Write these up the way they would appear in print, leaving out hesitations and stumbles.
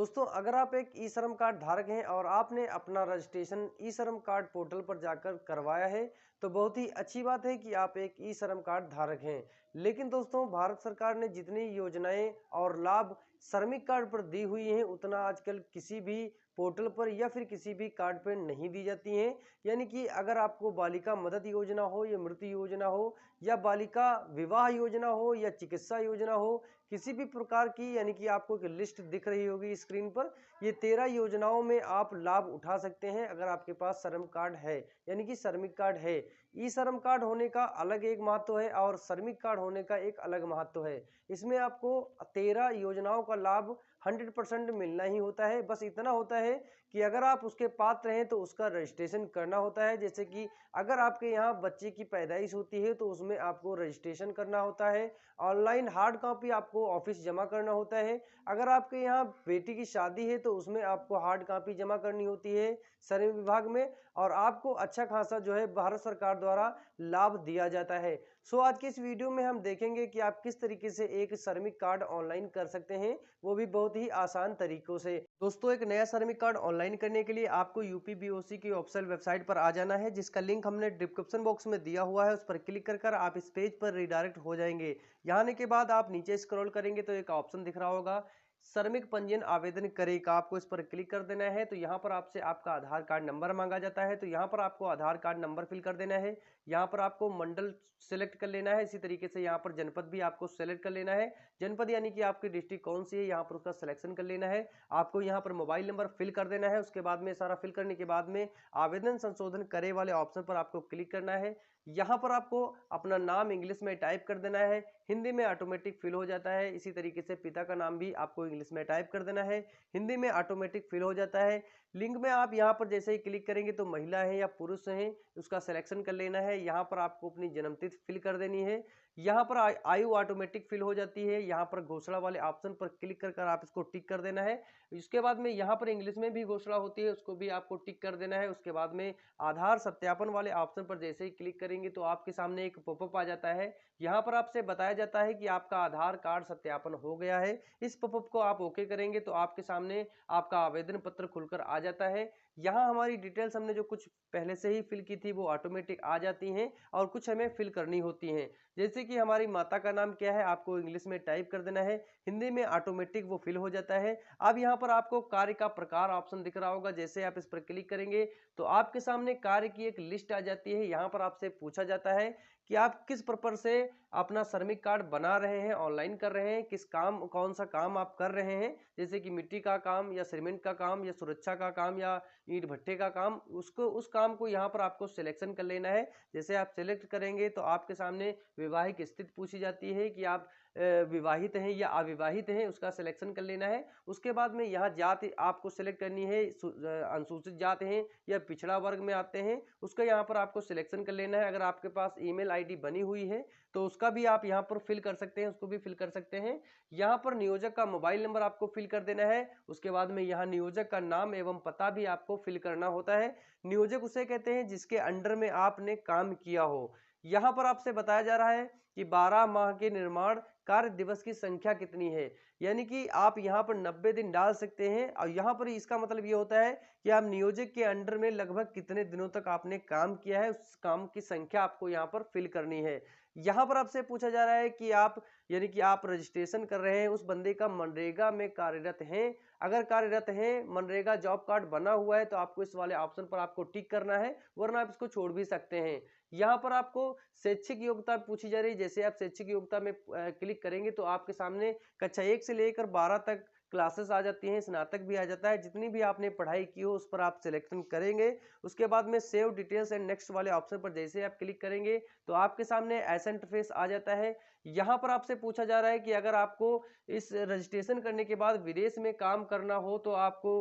दोस्तों, अगर आप एक ई श्रम कार्ड धारक हैं और आपने अपना रजिस्ट्रेशन ई श्रम कार्ड पोर्टल पर जाकर करवाया है, तो बहुत ही अच्छी बात है कि आप एक ई श्रम कार्ड धारक हैं। लेकिन दोस्तों, भारत सरकार ने जितनी योजनाएं और लाभ श्रमिक कार्ड पर दी हुई हैं, उतना आजकल किसी भी पोर्टल पर या फिर किसी भी कार्ड पर नहीं दी जाती हैं। यानी कि अगर आपको बालिका मदद योजना हो या मृत्यु योजना हो या बालिका विवाह योजना हो या चिकित्सा योजना हो, किसी भी प्रकार की, यानी कि आपको एक लिस्ट दिख रही होगी स्क्रीन पर। ये 13 योजनाओं में आप लाभ उठा सकते हैं अगर आपके पास श्रम कार्ड है, यानी कि श्रमिक कार्ड है। ई श्रम कार्ड होने का अलग एक महत्व है और श्रमिक कार्ड होने का एक अलग महत्व है। इसमें आपको 13 योजनाओं का लाभ 100% मिलना ही होता है। बस इतना होता है कि अगर आप उसके पात्र हैं तो उसका रजिस्ट्रेशन करना होता है। जैसे कि अगर आपके यहाँ बच्चे की पैदाइश होती है तो उसमें आपको रजिस्ट्रेशन करना होता है। ऑनलाइन हार्ड कॉपी आपको ऑफिस जमा करना होता है। अगर आपके यहाँ बेटी की शादी है तो उसमें आपको हार्ड कॉपी जमा करनी होती है श्रम विभाग में, और आपको अच्छा खासा जो है भारत सरकार द्वारा लाभ दिया जाता है। सो आज की इस वीडियो में हम देखेंगे कि आप किस तरीके से एक श्रमिक कार्ड ऑनलाइन कर सकते हैं, वो भी बहुत ही आसान तरीकों से। दोस्तों, एक नया श्रमिक कार्ड ऑनलाइन करने के लिए आपको यूपीबीओसी की ऑफिशियल वेबसाइट पर आ जाना है, जिसका लिंक हमने डिस्क्रिप्शन बॉक्स में दिया हुआ है। उस पर क्लिक कर आप इस पेज पर रिडायरेक्ट हो जाएंगे। यहाँ आने के बाद आप नीचे स्क्रॉल करेंगे तो एक ऑप्शन दिख रहा होगा, श्रमिक पंजीयन आवेदन करें का। आपको इस पर क्लिक कर देना है। तो यहाँ पर आपसे आपका आधार कार्ड नंबर मांगा जाता है, तो यहाँ पर आपको आधार कार्ड नंबर फिल कर देना है। यहाँ पर आपको मंडल सेलेक्ट कर लेना है। इसी तरीके से यहाँ पर जनपद भी आपको सेलेक्ट कर लेना है। जनपद यानी कि आपकी डिस्ट्रिक्ट कौन सी है, यहाँ पर उसका सिलेक्शन कर लेना है। आपको यहाँ पर मोबाइल नंबर फिल कर देना है। उसके बाद में सारा फिल करने के बाद में आवेदन संशोधन करे वाले ऑप्शन पर आपको क्लिक करना है। यहाँ पर आपको अपना नाम इंग्लिश में टाइप कर देना है। हिंदी में ऑटोमेटिक फिल हो जाता है। इसी तरीके से पिता का नाम भी आपको इंग्लिश में टाइप कर देना है, हिंदी में ऑटोमेटिक फिल हो जाता है। लिंग में आप यहाँ पर जैसे ही क्लिक करेंगे तो महिला है या पुरुष है उसका सिलेक्शन कर लेना है। यहाँ पर आपको अपनी जन्मतिथि फिल कर देनी है। यहाँ पर आयु ऑटोमेटिक फिल हो जाती है। यहाँ पर घोषणा वाले ऑप्शन पर क्लिक कर आप इसको टिक कर देना है। इसके बाद में यहाँ पर इंग्लिश में भी घोषणा होती है, उसको भी आपको टिक कर देना है। उसके बाद में आधार सत्यापन वाले ऑप्शन पर जैसे ही क्लिक करेंगे तो आपके सामने एक पॉपअप आ जाता है। यहाँ पर आपसे बताया जाता है कि आपका आधार कार्ड सत्यापन हो गया है। इस पॉपअप को आप ओके करेंगे तो आपके सामने आपका आवेदन पत्र खुलकर आ जाता है। यहाँ हमारी डिटेल्स हमने जो कुछ पहले से ही फिल की थी वो ऑटोमेटिक आ जाती हैं और कुछ हमें फिल करनी होती हैं। जैसे कि हमारी माता का नाम क्या है आपको इंग्लिश में टाइप कर देना है, हिंदी में ऑटोमेटिक वो फिल हो जाता है। अब यहाँ पर आपको कार्य का प्रकार ऑप्शन दिख रहा होगा, जैसे आप इस पर क्लिक करेंगे तो आपके सामने कार्य की एक लिस्ट आ जाती है। यहाँ पर आपसे पूछा जाता है कि आप किस पर्पज से अपना श्रमिक कार्ड बना रहे हैं, ऑनलाइन कर रहे हैं, किस काम, कौन सा काम आप कर रहे हैं, जैसे कि मिट्टी का काम या सीमेंट का काम या सुरक्षा का काम या ईंट भट्टे का काम, उसको उस काम को यहाँ पर आपको सिलेक्शन कर लेना है। जैसे आप सिलेक्ट करेंगे तो आपके सामने वैवाहिक स्थिति पूछी जाती है कि आप विवाहित हैं या अविवाहित हैं, उसका सिलेक्शन कर लेना है। उसके बाद में यहाँ जाति आपको सिलेक्ट करनी है, अनुसूचित जात हैं या पिछड़ा वर्ग में आते हैं, उसका यहाँ पर आपको सिलेक्शन कर लेना है। अगर आपके पास ईमेल आईडी बनी हुई है तो उसका भी आप यहाँ पर फिल कर सकते हैं, उसको भी फिल कर सकते हैं। यहाँ पर नियोजक का मोबाइल नंबर आपको फिल कर देना है। उसके बाद में यहाँ नियोजक का नाम एवं पता भी आपको फिल करना होता है। नियोजक उसे कहते हैं जिसके अंडर में आपने काम किया हो। यहाँ पर आपसे बताया जा रहा है कि 12 माह के निर्माण कार्य दिवस की संख्या कितनी है, यानी कि आप यहाँ पर 90 दिन डाल सकते हैं। और यहाँ पर इसका मतलब ये होता है कि आप नियोजक के अंडर में लगभग कितने दिनों तक आपने काम किया है, उस काम की संख्या आपको यहाँ पर फिल करनी है। यहाँ पर आपसे पूछा जा रहा है कि आप, यानी कि आप रजिस्ट्रेशन कर रहे हैं उस बंदे का मनरेगा में कार्यरत हैं। अगर कार्यरत हैं, मनरेगा जॉब कार्ड बना हुआ है तो आपको इस वाले ऑप्शन पर आपको टिक करना है, वरना आप इसको छोड़ भी सकते हैं। यहाँ पर आपको शैक्षिक योग्यता पूछी जा रही है। जैसे आप शैक्षिक योग्यता में क्लिक करेंगे तो आपके सामने कक्षा 1 से लेकर 12 तक क्लासेस आ जाती हैं, स्नातक भी आ जाता है। जितनी भी आपने पढ़ाई की हो उस पर आप सिलेक्शन करेंगे। उसके बाद में सेव डिटेल्स एंड नेक्स्ट वाले ऑप्शन पर जैसे आप क्लिक करेंगे तो आपके सामने ऐसा इंटरफेस आ जाता है। यहाँ पर आपसे पूछा जा रहा है कि अगर आपको इस रजिस्ट्रेशन करने के बाद विदेश में काम करना हो तो आपको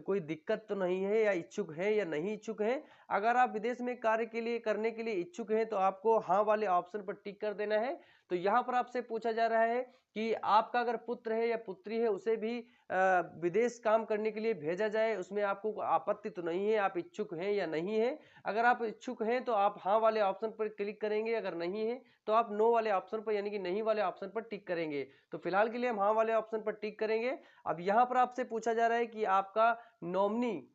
कोई दिक्कत तो नहीं है, या इच्छुक है या नहीं इच्छुक है। अगर आप विदेश में कार्य के लिए करने के लिए इच्छुक हैं तो आपको हाँ वाले ऑप्शन पर टिक कर देना है। तो यहाँ पर आपसे पूछा जा रहा है कि आपका अगर पुत्र है या पुत्री है उसे भी विदेश काम करने के लिए भेजा जाए, उसमें आपको आपत्ति तो नहीं है, आप इच्छुक हैं या नहीं है। अगर आप इच्छुक हैं तो आप हाँ वाले ऑप्शन पर क्लिक करेंगे, अगर नहीं है तो आप नो वाले ऑप्शन पर यानी कि नहीं वाले ऑप्शन पर टिक करेंगे। तो फिलहाल के लिए हम हाँ वाले ऑप्शन पर टिक करेंगे। अब यहाँ पर आपसे पूछा जा रहा है कि आपका नॉमिनी,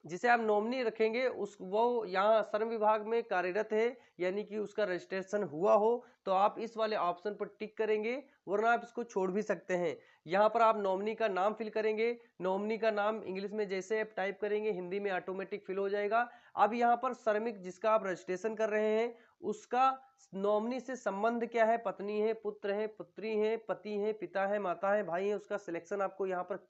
जिसे आप नॉमिनी रखेंगे, उस वो यहाँ श्रम विभाग में कार्यरत है यानी कि उसका रजिस्ट्रेशन हुआ हो, तो आप इस वाले ऑप्शन पर टिक करेंगे, वरना आप इसको छोड़ भी सकते हैं। यहाँ पर आप नॉमिनी का नाम फिल करेंगे। नॉमिनी का नाम इंग्लिश में जैसे आप टाइप करेंगे हिंदी में ऑटोमेटिक फिल हो जाएगा। अब यहाँ पर श्रमिक जिसका आप रजिस्ट्रेशन कर रहे हैं उसका नॉमिनी से संबंध क्या है, पत्नी है, पुत्र है, पुत्री है, पति है, पिता है, माता है, भाई है, उसका सिलेक्शन आपको यहाँ पर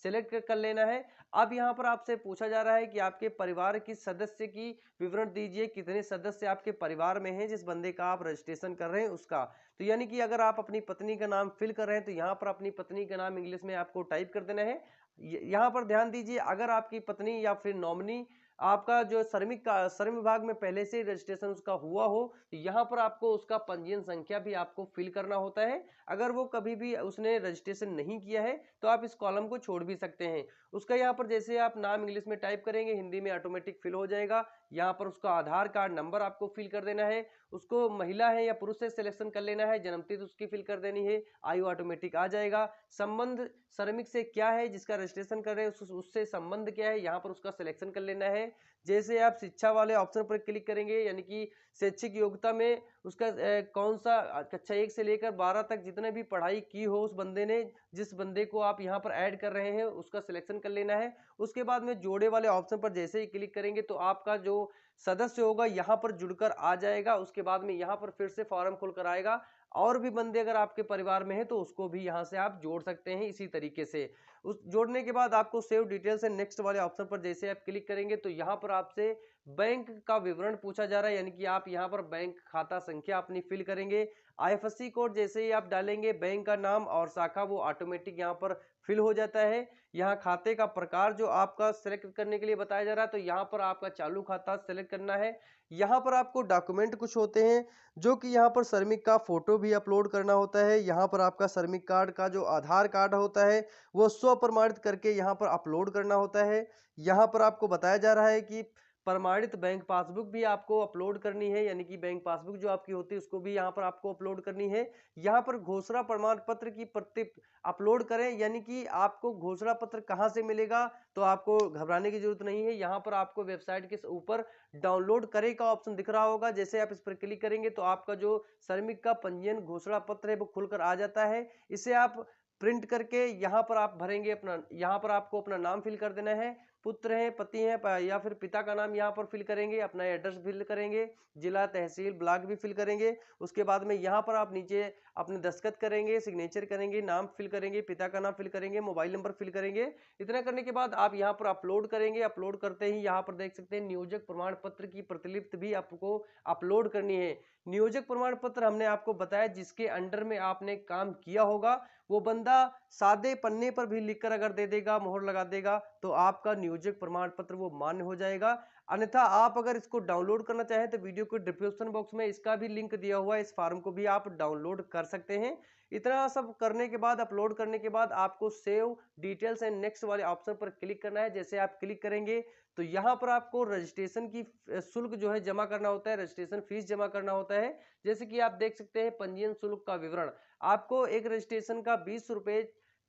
सेलेक्ट कर लेना है। अब यहाँ पर आपसे पूछा जा रहा है कि आपके परिवार की सदस्य की विवरण दीजिए, कितने सदस्य आपके परिवार में हैं जिस बंदे का आप रजिस्ट्रेशन कर रहे हैं उसका। तो यानी कि अगर आप अपनी पत्नी का नाम फिल कर रहे हैं तो यहाँ पर अपनी पत्नी का नाम इंग्लिश में आपको टाइप कर देना है। यहाँ पर ध्यान दीजिए, अगर आपकी पत्नी या फिर नॉमिनी आपका जो श्रमिक का श्रम विभाग में पहले से रजिस्ट्रेशन उसका हुआ हो तो यहाँ पर आपको उसका पंजीयन संख्या भी आपको फिल करना होता है। अगर वो कभी भी उसने रजिस्ट्रेशन नहीं किया है तो आप इस कॉलम को छोड़ भी सकते हैं। उसका यहाँ पर जैसे आप नाम इंग्लिश में टाइप करेंगे हिंदी में ऑटोमेटिक फिल हो जाएगा। यहाँ पर उसका आधार कार्ड नंबर आपको फिल कर देना है, उसको महिला है या पुरुष से सिलेक्शन कर लेना है, जन्मतिथि उसकी फिल कर देनी है, आयु ऑटोमेटिक आ जाएगा। संबंध श्रमिक से क्या है जिसका रजिस्ट्रेशन कर रहे हैं उससे संबंध क्या है, यहाँ पर उसका सिलेक्शन कर लेना है। जैसे आप शिक्षा वाले ऑप्शन पर क्लिक करेंगे यानी कि शैक्षिक योग्यता में उसका कौन सा कक्षा 1 से लेकर 12 तक जितने भी पढ़ाई की हो उस बंदे ने, जिस बंदे को आप यहाँ पर ऐड कर रहे हैं उसका सिलेक्शन कर लेना है। उसके बाद में जोड़े वाले ऑप्शन पर जैसे ही क्लिक करेंगे तो आपका जो सदस्य होगा यहाँ पर जुड़कर आ जाएगा। उसके बाद में यहाँ पर फिर से फॉर्म खुलकर आएगा, और भी बंदे अगर आपके परिवार में है तो उसको भी यहाँ से आप जोड़ सकते हैं इसी तरीके से। उस जोड़ने के बाद आपको सेव डिटेल्स एंड नेक्स्ट वाले ऑप्शन पर जैसे आप क्लिक करेंगे तो यहाँ पर आपसे बैंक का विवरण पूछा जा रहा है, यानी कि आप यहाँ पर बैंक खाता संख्या अपनी फिल करेंगे। आईएफएससी कोड जैसे ही आप डालेंगे, बैंक का नाम और शाखा वो ऑटोमेटिक यहाँ पर फिल हो जाता है। यहाँ खाते का प्रकार जो आपका सेलेक्ट करने के लिए बताया जा रहा है, तो यहाँ पर आपका चालू खाता सेलेक्ट करना है। यहाँ पर आपको डॉक्यूमेंट कुछ होते हैं जो कि यहाँ पर श्रमिक का फोटो भी अपलोड करना होता है। यहाँ पर आपका श्रमिक कार्ड का जो आधार कार्ड होता है वो स्व प्रमाणित करके यहाँ पर अपलोड करना होता है। यहाँ पर आपको बताया जा रहा है कि प्रमाणित बैंक पासबुक भी आपको अपलोड करनी है, यानी कि बैंक पासबुक जो आपकी होती है उसको भी यहाँ पर आपको अपलोड करनी है। यहाँ पर घोषणा प्रमाण पत्र की प्रति अपलोड करें, यानी कि आपको घोषणा पत्र कहाँ से मिलेगा तो आपको घबराने की जरूरत नहीं है। यहाँ पर आपको वेबसाइट के ऊपर डाउनलोड करे का ऑप्शन दिख रहा होगा, जैसे आप इस पर क्लिक करेंगे तो आपका जो श्रमिक का पंजीयन घोषणा पत्र है वो खुलकर आ जाता है। इसे आप प्रिंट करके यहाँ पर आप भरेंगे अपना, यहाँ पर आपको अपना नाम फिल कर देना है, पुत्र है, पति है या फिर पिता का नाम यहाँ पर फिल करेंगे, अपना एड्रेस फिल करेंगे, जिला, तहसील, ब्लॉक भी फिल करेंगे। उसके बाद में यहाँ पर आप नीचे अपने दस्तखत करेंगे, सिग्नेचर करेंगे, नाम फिल करेंगे, पिता का नाम फिल करेंगे, मोबाइल नंबर फिल करेंगे। इतना करने के बाद आप यहाँ पर अपलोड करेंगे। अपलोड करते ही यहाँ पर देख सकते हैं नियोजक प्रमाण पत्र की प्रतिलिपि भी आपको अपलोड करनी है। नियोजक प्रमाण पत्र हमने आपको बताया जिसके अंडर में आपने काम किया होगा, वो बंदा सादे पन्ने पर भी लिखकर अगर दे देगा, मोहर लगा देगा, तो आपका नियोजक प्रमाण पत्र वो मान्य हो जाएगा। अन्यथा आप अगर इसको डाउनलोड करना चाहें तो वीडियो के डिस्क्रिप्शन बॉक्स में इसका भी लिंक दिया हुआ है, इस फॉर्म को भी आप डाउनलोड कर सकते हैं। इतना सब करने के बाद, अपलोड करने के बाद आपको सेव डिटेल्स एंड नेक्स्ट वाले ऑप्शन पर क्लिक करना है। जैसे आप क्लिक करेंगे तो यहाँ पर आपको रजिस्ट्रेशन की शुल्क जो है जमा करना होता है, रजिस्ट्रेशन फीस जमा करना होता है। जैसे कि आप देख सकते हैं पंजीयन शुल्क का विवरण, आपको एक रजिस्ट्रेशन का 20 रुपए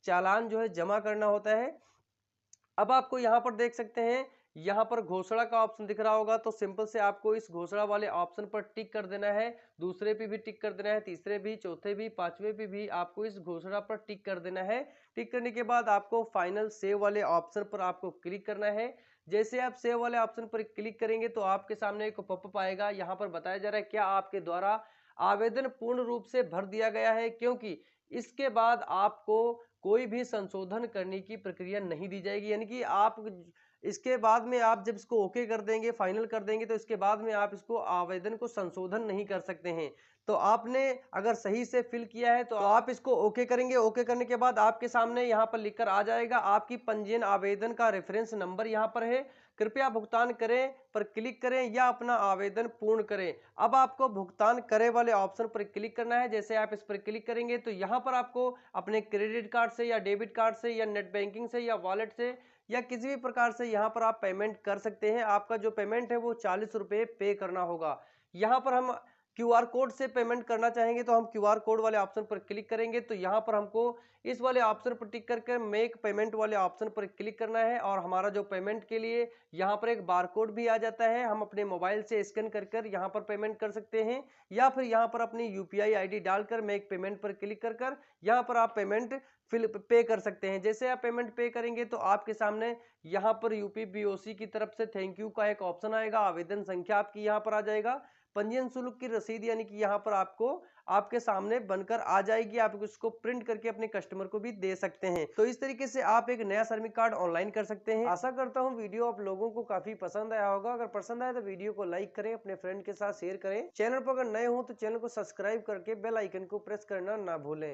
चालान जो है जमा करना होता है। अब आपको यहाँ पर देख सकते हैं, यहाँ पर घोषणा का ऑप्शन दिख रहा होगा, तो सिंपल से आपको इस घोषणा वाले ऑप्शन पर टिक कर देना है। दूसरे पे भी टिक कर देना है, तीसरे भी, चौथे भी, पांचवे पे भी आपको इस घोषणा पर टिक कर देना है। टिक करने के बाद आपको फाइनल सेव वाले ऑप्शन पर आपको क्लिक करना है। जैसे आप सेव वाले ऑप्शन पर क्लिक करेंगे तो आपके सामने एक पॉपअप आएगा। यहाँ पर बताया जा रहा है क्या आपके द्वारा आवेदन पूर्ण रूप से भर दिया गया है, क्योंकि इसके बाद आपको कोई भी संशोधन करने की प्रक्रिया नहीं दी जाएगी। यानी कि आप इसके बाद में आप जब इसको ओके कर देंगे, फाइनल कर देंगे, तो इसके बाद में आप इसको आवेदन को संशोधन नहीं कर सकते हैं। तो आपने अगर सही से फिल किया है तो आप इसको ओके करेंगे। ओके करने के बाद आपके सामने यहाँ पर लिखकर आ जाएगा आपकी पंजीयन आवेदन का रेफरेंस नंबर यहाँ पर है, कृपया भुगतान करें पर क्लिक करें या अपना आवेदन पूर्ण करें। अब आपको भुगतान करें वाले ऑप्शन पर क्लिक करना है। जैसे आप इस पर क्लिक करेंगे तो यहाँ पर आपको अपने क्रेडिट कार्ड से या डेबिट कार्ड से या नेट बैंकिंग से या वॉलेट से या किसी भी प्रकार से यहाँ पर आप पेमेंट कर सकते हैं। आपका जो पेमेंट है वो 40 रुपये पे करना होगा। यहाँ पर हम क्यूआर कोड से पेमेंट करना चाहेंगे तो हम क्यूआर कोड वाले ऑप्शन पर क्लिक करेंगे तो यहाँ पर हमको इस वाले ऑप्शन पर टिक करके मेक पेमेंट वाले ऑप्शन पर क्लिक करना है और हमारा जो पेमेंट के लिए यहाँ पर एक बार कोड भी आ जाता है। हम अपने मोबाइल से स्कैन कर यहाँ पर पेमेंट कर सकते हैं या फिर यहाँ पर अपनी यूपीआई आईडी डालकर मेक पेमेंट पर क्लिक कर यहाँ पर आप पेमेंट पे कर सकते हैं। जैसे आप पेमेंट पे करेंगे तो आपके सामने यहाँ पर यूपी बीओसी की तरफ से थैंक यू का एक ऑप्शन आएगा, आवेदन संख्या आपकी यहाँ पर आ जाएगा, पंजीयन शुल्क की रसीद यानी कि यहाँ पर आपको आपके सामने बनकर आ जाएगी। आप इसको प्रिंट करके अपने कस्टमर को भी दे सकते हैं। तो इस तरीके से आप एक नया श्रमिक कार्ड ऑनलाइन कर सकते हैं। आशा करता हूँ वीडियो आप लोगों को काफी पसंद आया होगा। अगर पसंद आया तो वीडियो को लाइक करें, अपने फ्रेंड के साथ शेयर करें। चैनल पर अगर नए हो तो चैनल को सब्सक्राइब करके बेल आइकन को प्रेस करना ना भूलें।